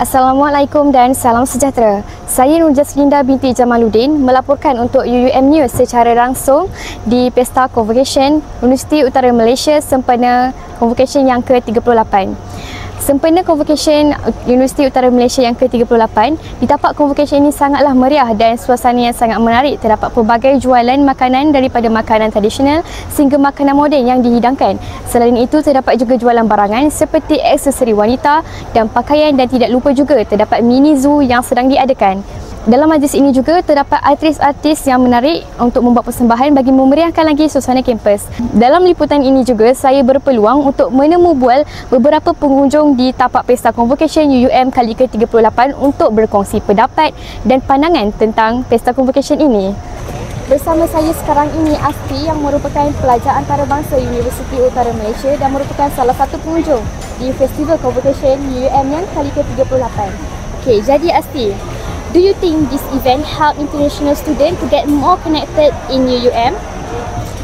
Assalamualaikum dan salam sejahtera. Saya Nur Jaslinda binti Jamaluddin melaporkan untuk UUM News secara langsung di Pesta Convocation Universiti Utara Malaysia sempena Convocation yang ke-38. Sempena Convocation Universiti Utara Malaysia yang ke-38, di tapak Convocation ini sangatlah meriah dan suasana yang sangat menarik. Terdapat pelbagai jualan makanan daripada makanan tradisional sehingga makanan moden yang dihidangkan. Selain itu, terdapat juga jualan barangan seperti aksesori wanita dan pakaian, dan tidak lupa juga terdapat mini zoo yang sedang diadakan. Dalam majlis ini juga terdapat artis-artis yang menarik untuk membuat persembahan bagi memeriahkan lagi suasana kampus. Dalam liputan ini juga saya berpeluang untuk menemu bual beberapa pengunjung di tapak Pesta Convocation UUM kali ke-38 untuk berkongsi pendapat dan pandangan tentang Pesta Convocation ini. Bersama saya sekarang ini Asti yang merupakan pelajar antarabangsa Universiti Utara Malaysia dan merupakan salah satu pengunjung di Festival Convocation UUM yang kali ke-38. Okey, jadi Asti, do you think this event help international students to get more connected in UUM?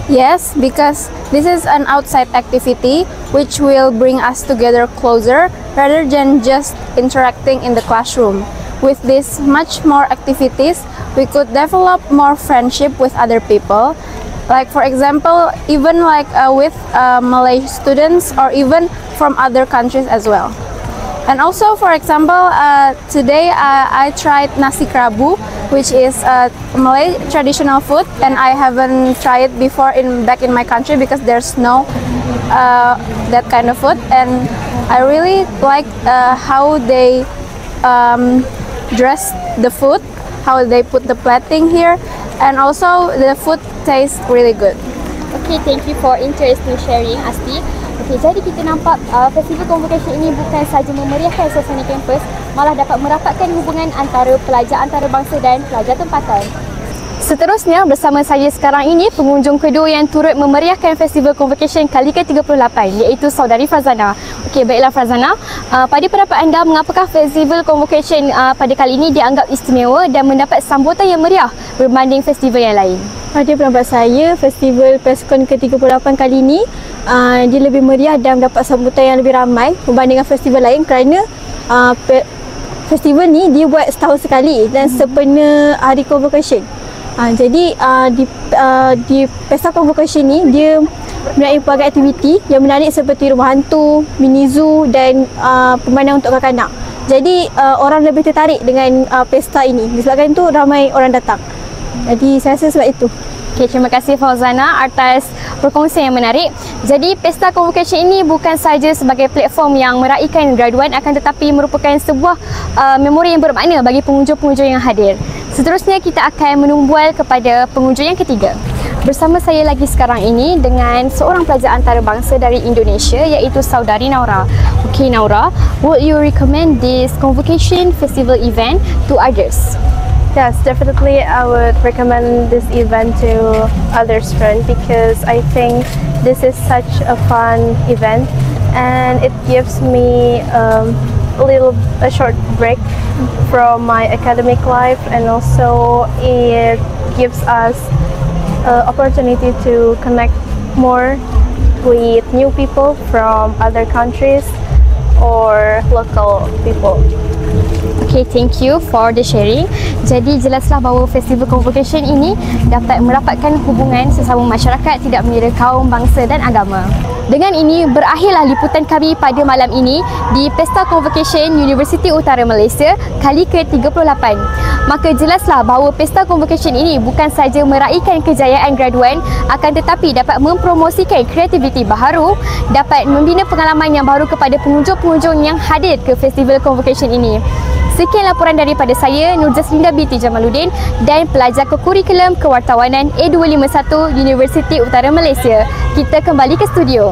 Yes, because this is an outside activity which will bring us together closer rather than just interacting in the classroom. With this much more activities, we could develop more friendship with other people. Like for example, even with Malay students or even from other countries as well. And also, for example, today I tried nasi kerabu, which is a Malay traditional food, and I haven't tried it before back in my country because there's no that kind of food. And I really like how they dress the food, how they put the plating here, and also the food tastes really good. Okay, thank you for interesting sharing, Asti. Okay, jadi kita nampak Festival Convocation ini bukan sahaja memeriahkan suasana kampus, malah dapat merapatkan hubungan antara pelajar antarabangsa dan pelajar tempatan. Seterusnya, bersama saya sekarang ini pengunjung kedua yang turut memeriahkan Festival Convocation kali ke-38, iaitu saudari Farzana. Okey, baiklah Farzana, pada pendapat anda, mengapakah Festival Convocation pada kali ini dianggap istimewa dan mendapat sambutan yang meriah berbanding festival yang lain? Pada pendapat saya, Festival PESCON ke-38 kali ini dia lebih meriah dan mendapat sambutan yang lebih ramai berbanding dengan festival lain kerana festival ni dia buat setahun sekali dan sempena hari Convocation. Jadi di Pesta Convocation ni dia menarik pelbagai aktiviti yang menarik seperti rumah hantu, mini zoo dan permainan untuk kanak-kanak. Jadi orang lebih tertarik dengan pesta ini disebabkan itu ramai orang datang. Jadi saya rasa sebab itu. Okay, terima kasih Fauzana atas perkongsian yang menarik. Jadi Pesta Convocation ini bukan sahaja sebagai platform yang meraihkan graduan, akan tetapi merupakan sebuah memori yang bermakna bagi pengunjung-pengunjung yang hadir. Seterusnya kita akan menumbual kepada pengunjung yang ketiga. Bersama saya lagi sekarang ini dengan seorang pelajar antarabangsa dari Indonesia, iaitu saudari Naura. Okay Naura, would you recommend this Convocation Festival event to others? Yes, definitely I would recommend this event to others friends because I think this is such a fun event and it gives me a short break from my academic life, and also it gives us opportunity to connect more with new people from other countries or local people. Okay, thank you for the sharing. Jadi jelaslah bahawa Festival Convocation ini dapat merapatkan hubungan sesama masyarakat tidak mengira kaum, bangsa dan agama. Dengan ini berakhirlah liputan kami pada malam ini di Pesta Convocation Universiti Utara Malaysia kali ke-38. Maka jelaslah bahawa Pesta Convocation ini bukan sahaja meraihkan kejayaan graduan, akan tetapi dapat mempromosikan kreativiti baharu, dapat membina pengalaman yang baru kepada pengunjung-pengunjung yang hadir ke Festival Convocation ini. Sekian laporan daripada saya, Nur Jaslinda binti Jamaluddin, dan pelajar Kurikulum Kewartawanan A251 Universiti Utara Malaysia. Kita kembali ke studio.